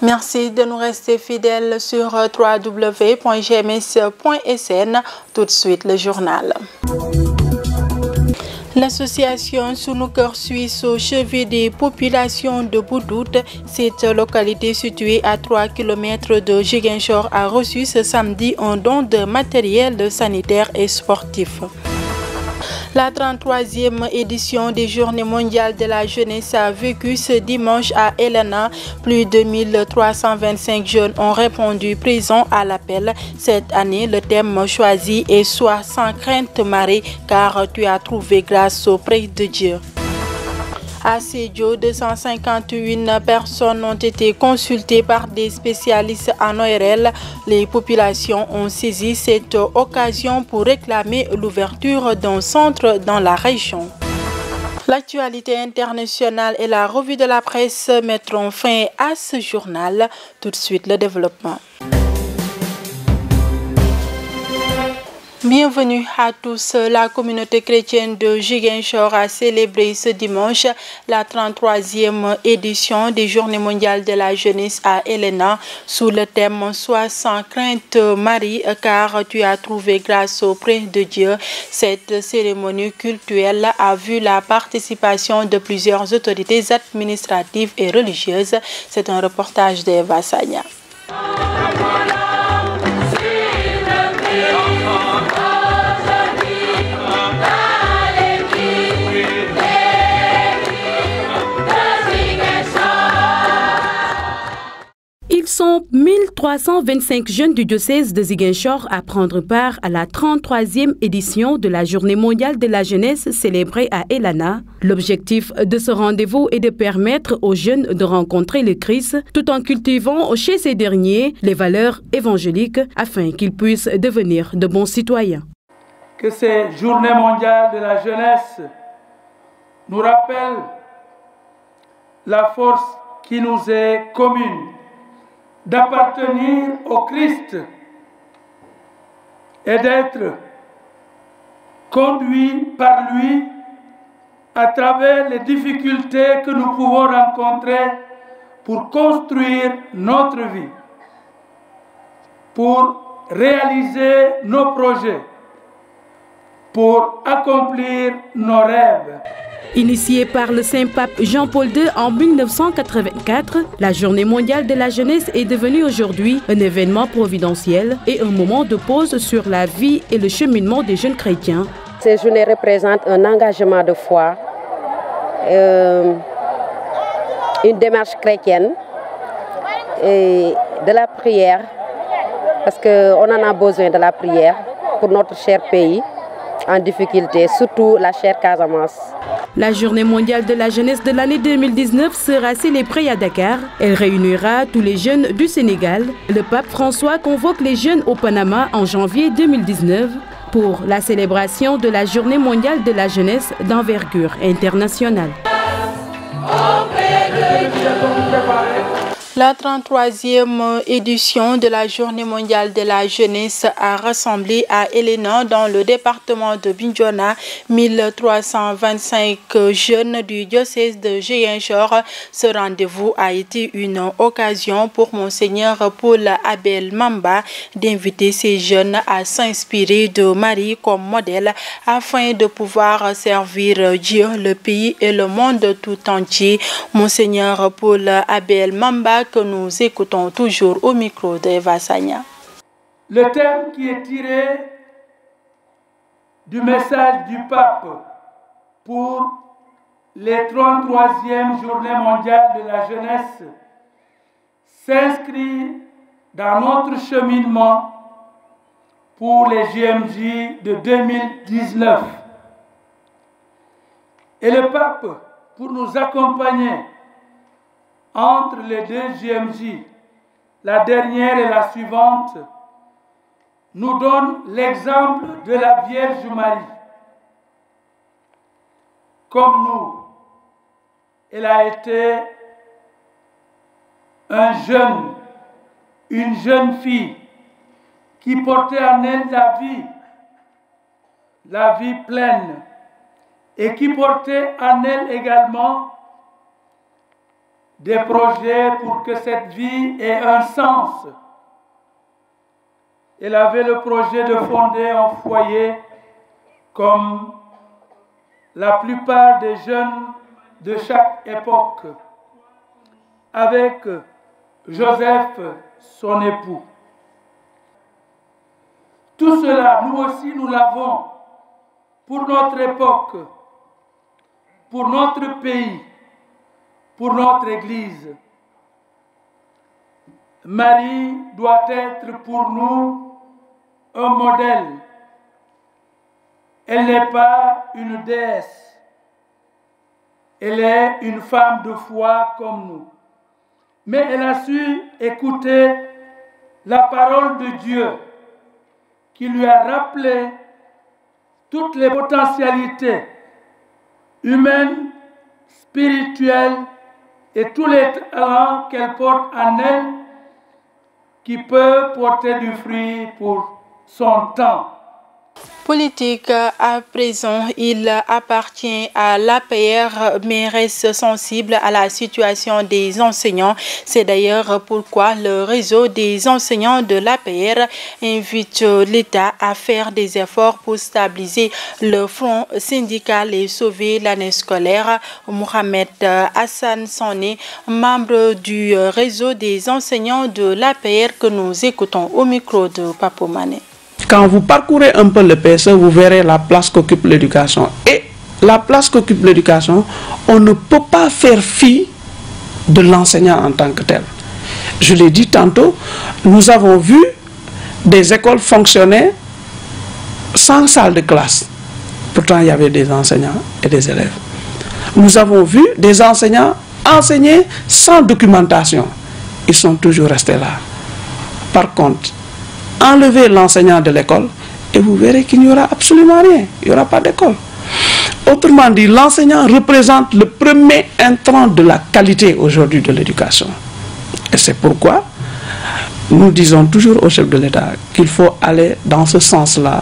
Merci de nous rester fidèles sur www.gms.sn. Tout de suite, le journal. L'association Sunu Cœur Suisse au chevet des populations de Boudoute, cette localité située à 3 km de Ziguinchor, a reçu ce samedi un don de matériel sanitaire et sportif. La 33e édition des Journées mondiales de la jeunesse a vécu ce dimanche à Helena. Plus de 1325 jeunes ont répondu présents à l'appel. Cette année, le thème choisi est « Sois sans crainte, Marie, car tu as trouvé grâce auprès de Dieu ». À Sédio, 251 personnes ont été consultées par des spécialistes en ORL. Les populations ont saisi cette occasion pour réclamer l'ouverture d'un centre dans la région. L'actualité internationale et la revue de la presse mettront fin à ce journal. Tout de suite, le développement. Bienvenue à tous. La communauté chrétienne de Ziguinchor a célébré ce dimanche la 33e édition des Journées mondiales de la jeunesse à Helena sous le thème « Sois sans crainte Marie, car tu as trouvé grâce auprès de Dieu ». Cette cérémonie cultuelle a vu la participation de plusieurs autorités administratives et religieuses. C'est un reportage d'Eva Sagna. Ils sont 1325 jeunes du diocèse de Ziguinchor à prendre part à la 33e édition de la Journée mondiale de la jeunesse célébrée à Helena. L'objectif de ce rendez-vous est de permettre aux jeunes de rencontrer le Christ tout en cultivant chez ces derniers les valeurs évangéliques afin qu'ils puissent devenir de bons citoyens. Que ces Journées mondiales de la jeunesse nous rappellent la force qui nous est commune d'appartenir au Christ et d'être conduit par lui à travers les difficultés que nous pouvons rencontrer pour construire notre vie, pour réaliser nos projets, pour accomplir nos rêves. Initiée par le Saint-Pape Jean-Paul II en 1984, la Journée mondiale de la jeunesse est devenue aujourd'hui un événement providentiel et un moment de pause sur la vie et le cheminement des jeunes chrétiens. Ces journées représentent un engagement de foi, une démarche chrétienne et de la prière, parce qu'on en a besoin de la prière pour notre cher pays en difficulté, surtout la chère Casamance. La Journée mondiale de la jeunesse de l'année 2019 sera célébrée à Dakar. Elle réunira tous les jeunes du Sénégal. Le pape François convoque les jeunes au Panama en janvier 2019 pour la célébration de la Journée mondiale de la jeunesse d'envergure internationale. La 33e édition de la Journée mondiale de la jeunesse a rassemblé à Helena, dans le département de Bignona, 1325 jeunes du diocèse de Ziguinchor. Ce rendez-vous a été une occasion pour Monseigneur Paul Abel Mamba d'inviter ces jeunes à s'inspirer de Marie comme modèle afin de pouvoir servir Dieu, le pays et le monde tout entier. Monseigneur Paul Abel Mamba, que nous écoutons toujours au micro d'Eva Sagna. Le thème qui est tiré du message du pape pour les 33e Journées mondiales de la jeunesse s'inscrit dans notre cheminement pour les JMJ de 2019. Et le pape, pour nous accompagner entre les deux JMJ, la dernière et la suivante, nous donne l'exemple de la Vierge Marie. Comme nous, elle a été une jeune fille qui portait en elle la vie pleine, et qui portait en elle également des projets pour que cette vie ait un sens. Elle avait le projet de fonder un foyer comme la plupart des jeunes de chaque époque, avec Joseph, son époux. Tout cela, nous aussi, nous l'avons pour notre époque, pour notre pays, pour notre Église. Marie doit être pour nous un modèle. Elle n'est pas une déesse. Elle est une femme de foi comme nous. Mais elle a su écouter la parole de Dieu qui lui a rappelé toutes les potentialités humaines, spirituelles et tous les talents qu'elle porte en elle qui peut porter du fruit pour son temps. Politique à présent, il appartient à l'APR, mais reste sensible à la situation des enseignants. C'est d'ailleurs pourquoi le réseau des enseignants de l'APR invite l'État à faire des efforts pour stabiliser le front syndical et sauver l'année scolaire. Mohamed Hassan Sané, membre du réseau des enseignants de l'APR que nous écoutons au micro de Papo Mané. Quand vous parcourez un peu le PSE, vous verrez la place qu'occupe l'éducation. Et la place qu'occupe l'éducation, on ne peut pas faire fi de l'enseignant en tant que tel. Je l'ai dit tantôt, nous avons vu des écoles fonctionner sans salle de classe. Pourtant, il y avait des enseignants et des élèves. Nous avons vu des enseignants enseigner sans documentation. Ils sont toujours restés là. Par contre, enlevez l'enseignant de l'école et vous verrez qu'il n'y aura absolument rien. Il n'y aura pas d'école. Autrement dit, l'enseignant représente le premier intrant de la qualité aujourd'hui de l'éducation. Et c'est pourquoi nous disons toujours au chef de l'État qu'il faut aller dans ce sens-là,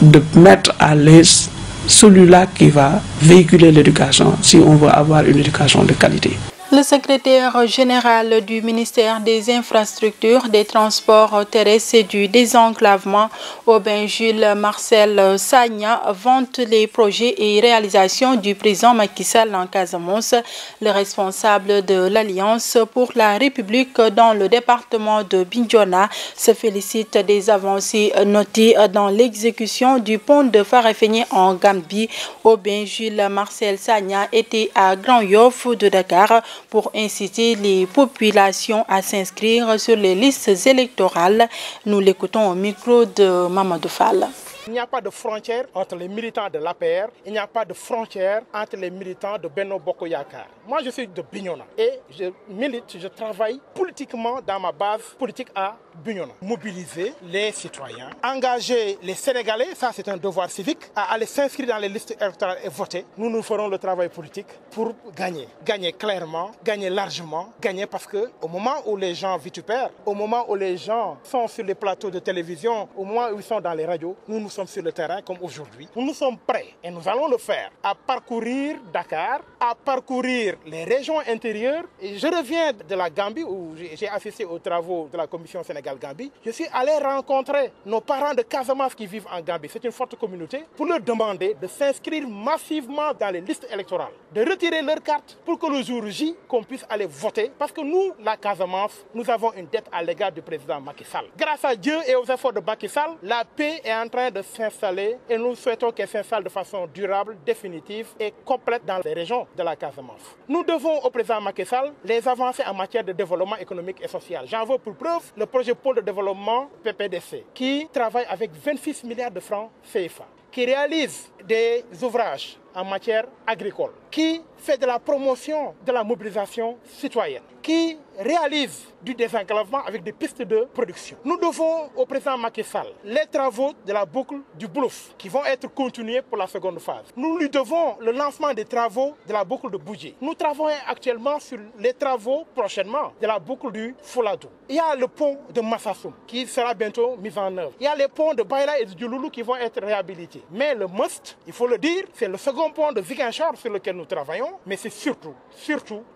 de mettre à l'aise celui-là qui va véhiculer l'éducation si on veut avoir une éducation de qualité. Le secrétaire général du ministère des Infrastructures, des Transports terrestres et du Désenclavement, Aubin Jules Marcel Sagna, vante les projets et réalisations du président Macky Sall en Casamance. Le responsable de l'Alliance pour la République dans le département de Bignona se félicite des avancées notées dans l'exécution du pont de Farafenni en Gambie. Aubin Jules Marcel Sagna était à Grand Yoff de Dakar pour inciter les populations à s'inscrire sur les listes électorales. Nous l'écoutons au micro de Mamadou Fall. Il n'y a pas de frontière entre les militants de l'APR, il n'y a pas de frontière entre les militants de Benno Bokk Yakaar. Moi, je suis de Bignona et je milite, je travaille politiquement dans ma base politique à Bignona. Mobiliser les citoyens, engager les Sénégalais, ça c'est un devoir civique, à aller s'inscrire dans les listes électorales et voter. Nous ferons le travail politique pour gagner. Gagner clairement, gagner largement, gagner parce qu'au moment où les gens vitupèrent, au moment où les gens sont sur les plateaux de télévision, au moment où ils sont dans les radios, nous sommes sur le terrain comme aujourd'hui. Nous sommes prêts et nous allons le faire à parcourir Dakar, à parcourir les régions intérieures. Et je reviens de la Gambie où j'ai assisté aux travaux de la commission Sénégal-Gambie. Je suis allé rencontrer nos parents de Casamance qui vivent en Gambie. C'est une forte communauté pour leur demander de s'inscrire massivement dans les listes électorales, de retirer leur carte pour que le jour J, qu'on puisse aller voter. Parce que nous, la Casamance, nous avons une dette à l'égard du président Macky Sall. Grâce à Dieu et aux efforts de Macky Sall, la paix est en train de s'installer et nous souhaitons qu'elle s'installe de façon durable, définitive et complète dans les régions de la Casamance. Nous devons au président Macky Sall les avancées en matière de développement économique et social. J'en veux pour preuve le projet Pôle de développement PPDC qui travaille avec 26 milliards de francs CFA, qui réalise des ouvrages en matière agricole, qui fait de la promotion de la mobilisation citoyenne, qui réalise du désenclavement avec des pistes de production. Nous devons au président Macky Sall les travaux de la boucle du Boulouf qui vont être continués pour la seconde phase. Nous lui devons le lancement des travaux de la boucle de Boudjé. Nous travaillons actuellement sur les travaux prochainement de la boucle du Fouladou. Il y a le pont de Massassoum qui sera bientôt mis en œuvre. Il y a les ponts de Baïla et de Djouloulou qui vont être réhabilités. Mais le must, il faut le dire, c'est le second second pont de Ziguinchor sur lequel nous travaillons, mais c'est surtout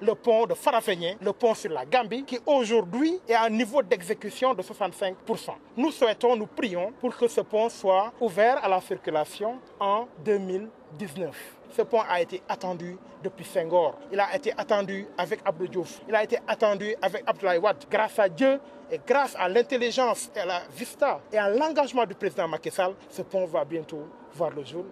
le pont de Farafenni, le pont sur la Gambie, qui aujourd'hui est à un niveau d'exécution de 65%. Nous souhaitons, nous prions pour que ce pont soit ouvert à la circulation en 2019. Ce pont a été attendu depuis Senghor. Il a été attendu avec Abdou Diouf. Il a été attendu avec Abdoulaye Wade. Grâce à Dieu et grâce à l'intelligence et à la vista et à l'engagement du président Macky Sall, ce pont va bientôt voir le jour.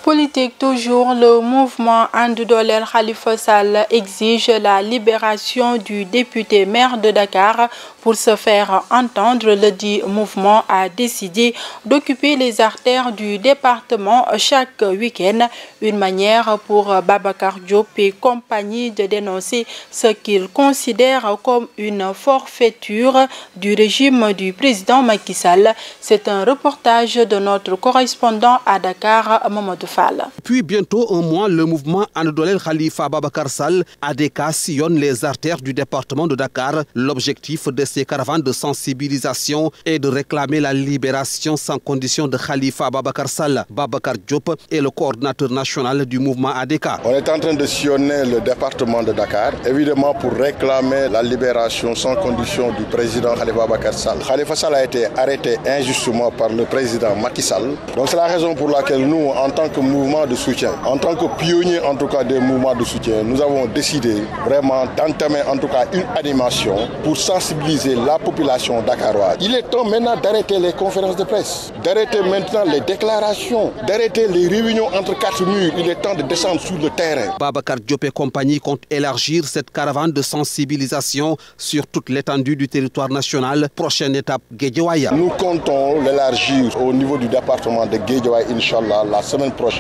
Politique toujours, le mouvement Andu Doolel Khalifa Sall exige la libération du député maire de Dakar. Pour se faire entendre, le dit mouvement a décidé d'occuper les artères du département chaque week-end. Une manière pour Babacar Diop et compagnie de dénoncer ce qu'ils considèrent comme une forfaiture du régime du président Macky Sall. C'est un reportage de notre correspondant à Dakar, Mamadou Fall. Depuis bientôt un mois, le mouvement Andu Doolel Khalifa Babacar Sall ADK sillonne les artères du département de Dakar. L'objectif de ces caravanes de sensibilisation est de réclamer la libération sans condition de Khalifa Babacar Sall. Babacar Diop est le coordinateur national du mouvement ADK. On est en train de sillonner le département de Dakar, évidemment pour réclamer la libération sans condition du président Khalifa Babacar Sall. Khalifa Sall a été arrêté injustement par le président Macky Sall. Donc c'est la raison pour laquelle nous, en tant que mouvement de soutien, en tant que pionnier en tout cas des mouvements de soutien, nous avons décidé vraiment d'entamer en tout cas une animation pour sensibiliser la population dakaroise. Il est temps maintenant d'arrêter les conférences de presse, d'arrêter maintenant les déclarations, d'arrêter les réunions entre quatre murs. Il est temps de descendre sur le terrain. Babacar Diop et compagnie comptent élargir cette caravane de sensibilisation sur toute l'étendue du territoire national. Prochaine étape, Guédiawaye. Nous comptons l'élargir au niveau du département de Guédiawaye, Inch'Allah, la semaine prochaine.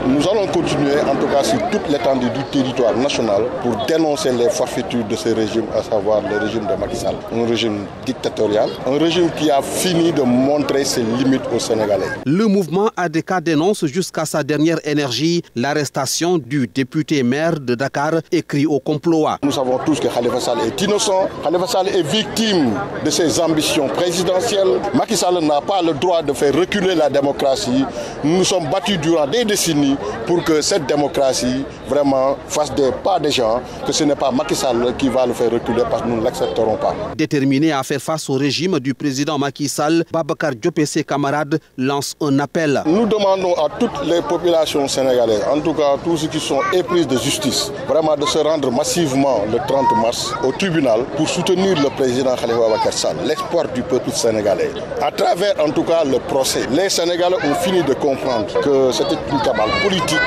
Nous allons continuer en tout cas sur toute l'étendue du territoire national pour dénoncer les forfaitures de ce régime, à savoir le régime de Macky Sall. Un régime dictatorial, un régime qui a fini de montrer ses limites aux Sénégalais. Le mouvement ADK dénonce jusqu'à sa dernière énergie l'arrestation du député maire de Dakar écrit au complot. Nous savons tous que Khalifa Sall est innocent. Khalifa Sall est victime de ses ambitions présidentielles. Macky Sall n'a pas le droit de faire reculer la démocratie. Nous nous sommes battus durant des décennies pour que cette démocratie vraiment fasse des pas des gens, que ce n'est pas Macky Sall qui va le faire reculer parce que nous ne l'accepterons pas. Déterminé à faire face au régime du président Macky Sall, Babacar Diop et ses camarades lancent un appel. Nous demandons à toutes les populations sénégalaises, en tout cas tous ceux qui sont épris de justice, vraiment de se rendre massivement le 30 mars au tribunal pour soutenir le président Khalifa Babacar Sall, l'espoir du peuple sénégalais. À travers en tout cas le procès, les Sénégalais ont fini de comprendre que c'était une cabale politique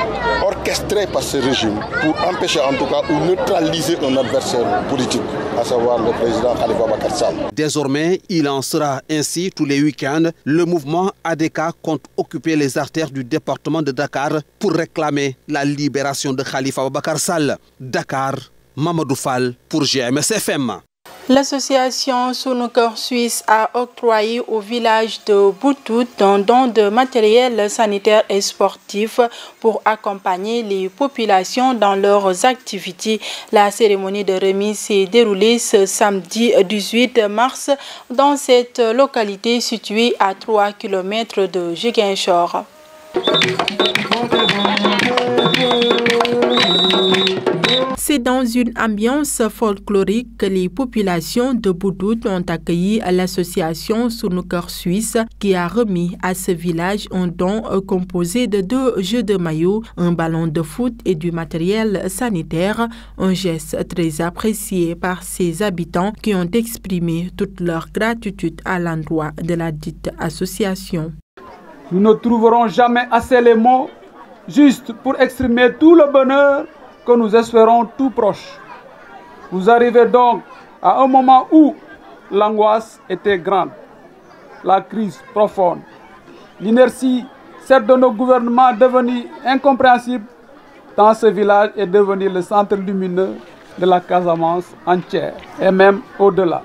orchestrée par ce régime pour empêcher en tout cas ou neutraliser un adversaire politique, à savoir le président Khalifa Babacar Sall. Désormais, il en sera ainsi tous les week-ends. Le mouvement ADK compte occuper les artères du département de Dakar pour réclamer la libération de Khalifa Babacar Sall. Dakar, Mamadou Fall pour GMS FM. L'association Sunu Kër Suisse a octroyé au village de Boutout un don de matériel sanitaire et sportif pour accompagner les populations dans leurs activités. La cérémonie de remise s'est déroulée ce samedi 18 mars dans cette localité située à 3 km de Ziguinchor. C'est dans une ambiance folklorique que les populations de Boutout ont accueilli l'association Sunu Kër Suisse qui a remis à ce village un don composé de 2 jeux de maillot, un ballon de foot et du matériel sanitaire, un geste très apprécié par ses habitants qui ont exprimé toute leur gratitude à l'endroit de la dite association. Nous ne trouverons jamais assez les mots juste pour exprimer tout le bonheur que nous espérons tout proche. Vous arrivez donc à un moment où l'angoisse était grande, la crise profonde, l'inertie, celle de nos gouvernements devenue incompréhensible. Dans ce village est devenu le centre lumineux de la Casamance entière et même au-delà.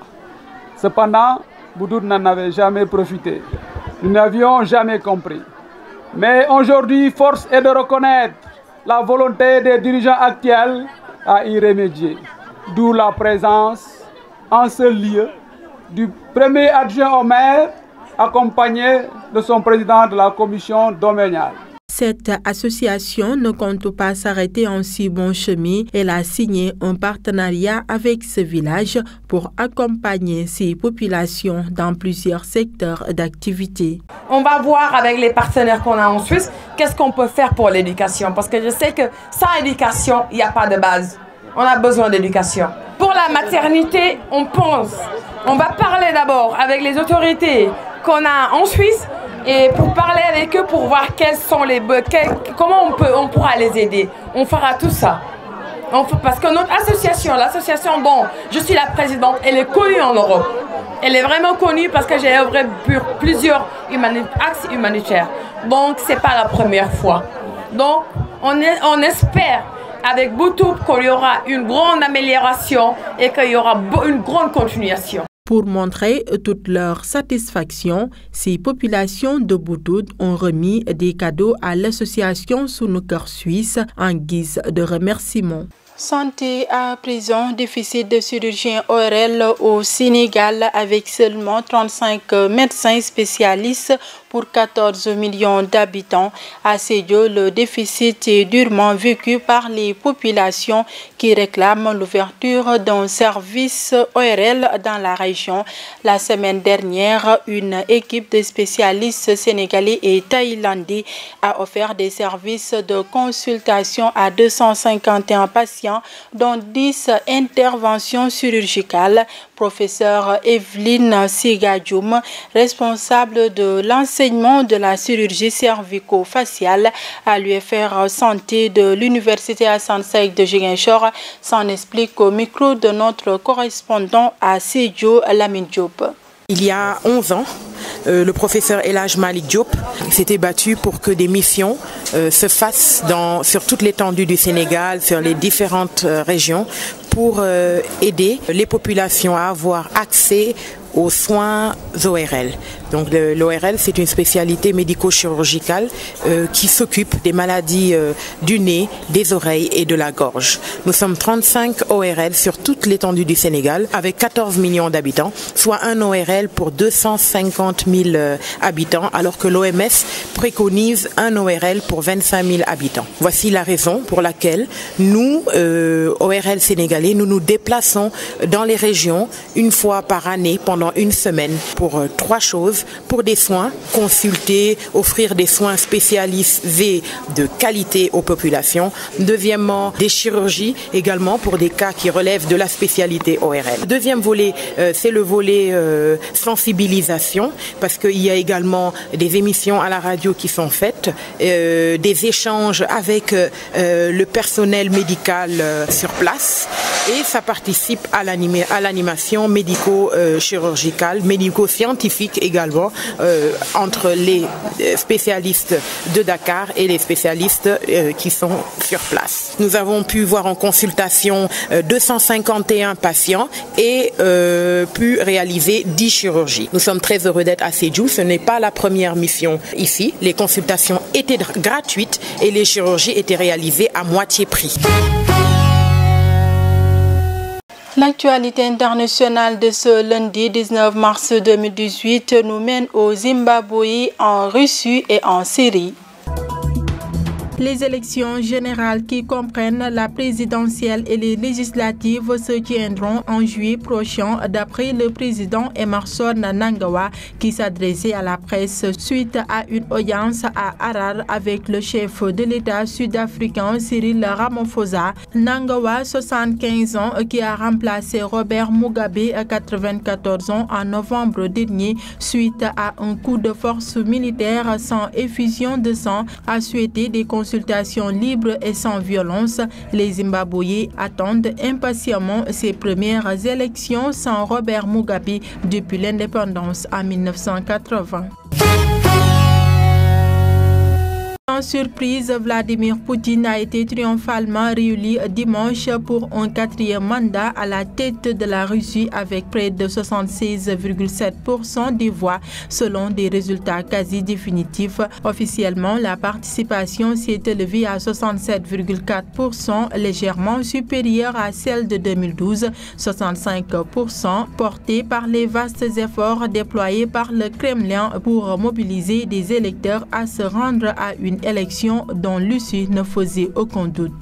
Cependant, Boutout n'en avait jamais profité. Nous n'avions jamais compris. Mais aujourd'hui, force est de reconnaître la volonté des dirigeants actuels à y remédier. D'où la présence en ce lieu du premier adjoint au maire accompagné de son président de la commission domaniale. Cette association ne compte pas s'arrêter en si bon chemin. Elle a signé un partenariat avec ce village pour accompagner ces populations dans plusieurs secteurs d'activité. On va voir avec les partenaires qu'on a en Suisse, qu'est-ce qu'on peut faire pour l'éducation. Parce que je sais que sans éducation, il n'y a pas de base. On a besoin d'éducation. Pour la maternité, on va parler d'abord avec les autorités qu'on a en Suisse et pour parler avec eux pour voir quels sont comment on pourra les aider. On fera tout ça. Parce que notre association, bon, je suis la présidente, elle est connue en Europe. Elle est vraiment connue parce que j'ai œuvré pour plusieurs axes humanitaires. Donc, ce n'est pas la première fois. Donc, on espère avec Boutou qu'il y aura une grande amélioration et qu'il y aura une grande continuation. Pour montrer toute leur satisfaction, ces populations de Boutout ont remis des cadeaux à l'association Sunuker Suisse en guise de remerciement. Santé à présent, déficit de chirurgiens ORL au Sénégal avec seulement 35 médecins spécialistes pour 14 millions d'habitants. À Sédio, le déficit est durement vécu par les populations qui réclament l'ouverture d'un service ORL dans la région. La semaine dernière, une équipe de spécialistes sénégalais et thaïlandais a offert des services de consultation à 251 patients, dont 10 interventions chirurgicales. Professeur Evelyne Sigadjoum, responsable de l'enseignement de la chirurgie cervico-faciale à l'UFR Santé de l'Université Hassan Saïd de Ziguinchor, s'en explique au micro de notre correspondant à Sédio, Lamine Diop. Il y a 11 ans, le professeur Elhaj Malik Diop s'était battu pour que des missions se fassent sur toute l'étendue du Sénégal, sur les différentes régions, pour aider les populations à avoir accès aux soins ORL. Donc l'ORL, c'est une spécialité médico-chirurgicale qui s'occupe des maladies du nez, des oreilles et de la gorge. Nous sommes 35 ORL sur toute l'étendue du Sénégal avec 14 millions d'habitants, soit un ORL pour 250 000 habitants, alors que l'OMS préconise un ORL pour 25 000 habitants. Voici la raison pour laquelle nous, ORL sénégalais, nous nous déplaçons dans les régions une fois par année pendant une semaine pour 3 choses. Pour des soins, consulter, offrir des soins spécialisés de qualité aux populations. Deuxièmement, des chirurgies également pour des cas qui relèvent de la spécialité ORL. Deuxième volet, c'est le volet sensibilisation, parce qu'il y a également des émissions à la radio qui sont faites, des échanges avec le personnel médical sur place, et ça participe à l'animation médico-chirurgicale, médico-scientifique également, entre les spécialistes de Dakar et les spécialistes qui sont sur place. Nous avons pu voir en consultation 251 patients et pu réaliser 10 chirurgies. Nous sommes très heureux d'être à Sédhiou. Ce n'est pas la première mission ici. Les consultations étaient gratuites et les chirurgies étaient réalisées à moitié prix. L'actualité internationale de ce lundi 19 mars 2018 nous mène au Zimbabwe, en Russie et en Syrie. Les élections générales qui comprennent la présidentielle et les législatives se tiendront en juillet prochain, d'après le président Emmerson Mnangagwa qui s'adressait à la presse suite à une audience à Harare avec le chef de l'État sud-africain Cyril Ramaphosa. Mnangagwa, 75 ans, qui a remplacé Robert Mugabe, 94 ans, en novembre dernier suite à un coup de force militaire sans effusion de sang, a souhaité des consultations libres et sans violence. Les Zimbabwéens attendent impatiemment ces premières élections sans Robert Mugabe depuis l'indépendance en 1980. Sans surprise, Vladimir Poutine a été triomphalement réélu dimanche pour un 4e mandat à la tête de la Russie avec près de 76,7% des voix selon des résultats quasi définitifs. Officiellement, la participation s'est élevée à 67,4%, légèrement supérieure à celle de 2012, 65%, portée par les vastes efforts déployés par le Kremlin pour mobiliser des électeurs à se rendre à une élection dont l'issue ne faisait aucun doute.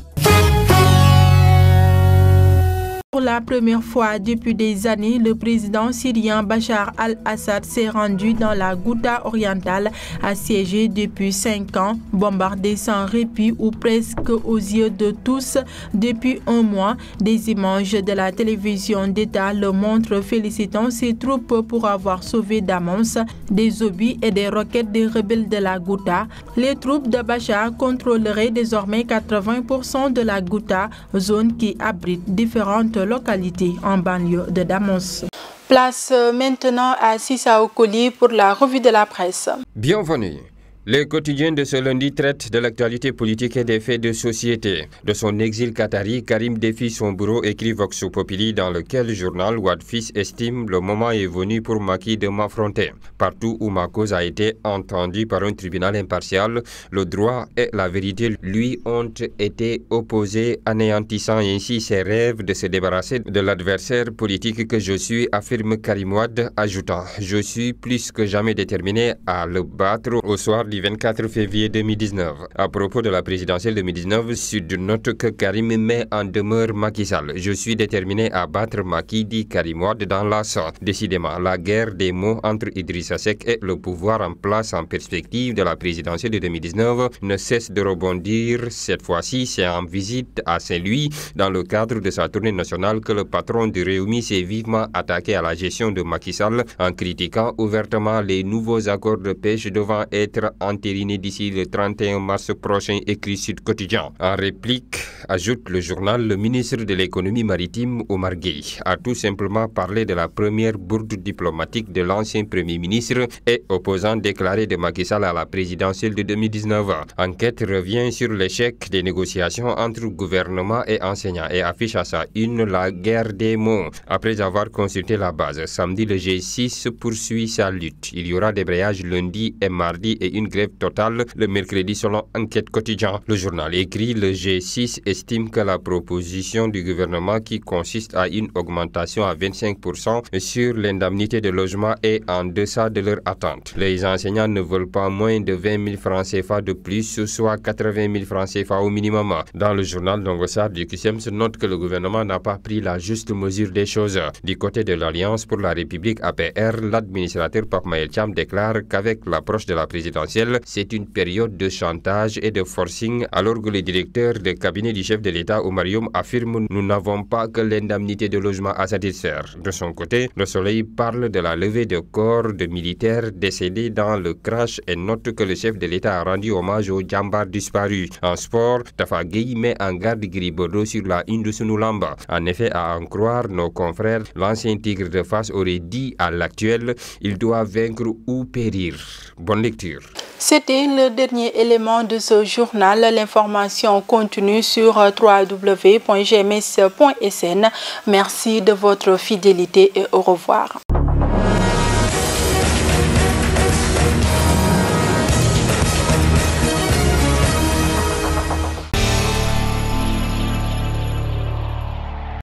Pour la première fois depuis des années, le président syrien Bachar al-Assad s'est rendu dans la Ghouta orientale, assiégée depuis 5 ans, bombardée sans répit ou presque aux yeux de tous depuis un mois. Des images de la télévision d'État le montrent, félicitant ses troupes pour avoir sauvé Damas des obus et des roquettes des rebelles de la Ghouta. Les troupes de Bachar contrôleraient désormais 80% de la Ghouta, zone qui abrite différentes localité en banlieue de Damas. Place maintenant à Sissa Okoli pour la revue de la presse. Bienvenue. Le quotidien de ce lundi traite de l'actualité politique et des faits de société. De son exil qatari, Karim défie son bureau, écrit Vox Populi, dans lequel le journal Wadfis estime le moment est venu pour Macky de m'affronter. Partout où ma cause a été entendue par un tribunal impartial, le droit et la vérité lui ont été opposés, anéantissant ainsi ses rêves de se débarrasser de l'adversaire politique que je suis, affirme Karim Wade, ajoutant « Je suis plus que jamais déterminé à le battre au soir du 24 février 2019. À propos de la présidentielle 2019, Sud note que Karim met en demeure Macky Sall. Je suis déterminé à battre Macky, dit Karim Wade dans la sorte. Décidément, la guerre des mots entre Idrissa Seck et le pouvoir en place en perspective de la présidentielle de 2019 ne cesse de rebondir. Cette fois-ci, c'est en visite à Saint-Louis, dans le cadre de sa tournée nationale, que le patron du Rewmi s'est vivement attaqué à la gestion de Macky Sall en critiquant ouvertement les nouveaux accords de pêche devant être entériné d'ici le 31 mars prochain, écrit Sud Quotidien. En réplique, ajoute le journal, le ministre de l'économie maritime, Omar Gueye, a tout simplement parlé de la première bourde diplomatique de l'ancien Premier ministre et opposant déclaré de Macky Sall à la présidentielle de 2019. Enquête revient sur l'échec des négociations entre gouvernement et enseignants et affiche à sa une la guerre des mots. Après avoir consulté la base, samedi le G6 poursuit sa lutte. Il y aura débrayage lundi et mardi et une grève totale le mercredi selon Enquête Quotidien. Le journal écrit, le G6 estime que la proposition du gouvernement qui consiste à une augmentation à 25% sur l'indemnité de logement est en deçà de leur attente. Les enseignants ne veulent pas moins de 20 000 francs CFA de plus, soit 80 000 francs CFA au minimum. Dans le journal Dongossar du QCM se note que le gouvernement n'a pas pris la juste mesure des choses. Du côté de l'Alliance pour la République APR, l'administrateur Pape Mayel Thiam déclare qu'avec l'approche de la présidentielle, c'est une période de chantage et de forcing, alors que le directeur de cabinet du chef de l'État, Oumar Youm, affirme « Nous n'avons pas que l'indemnité de logement à satisfaire ». De son côté, Le Soleil parle de la levée de corps de militaires décédés dans le crash et note que le chef de l'État a rendu hommage aux djambars disparus. En sport, Tafa Gueye met en garde Gris Bordeaux sur la une de Sunu Lamb. En effet, à en croire nos confrères, l'ancien tigre de Fass aurait dit à l'actuel « Il doit vaincre ou périr ». Bonne lecture. C'était le dernier élément de ce journal. L'information continue sur www.gms.sn. Merci de votre fidélité et au revoir.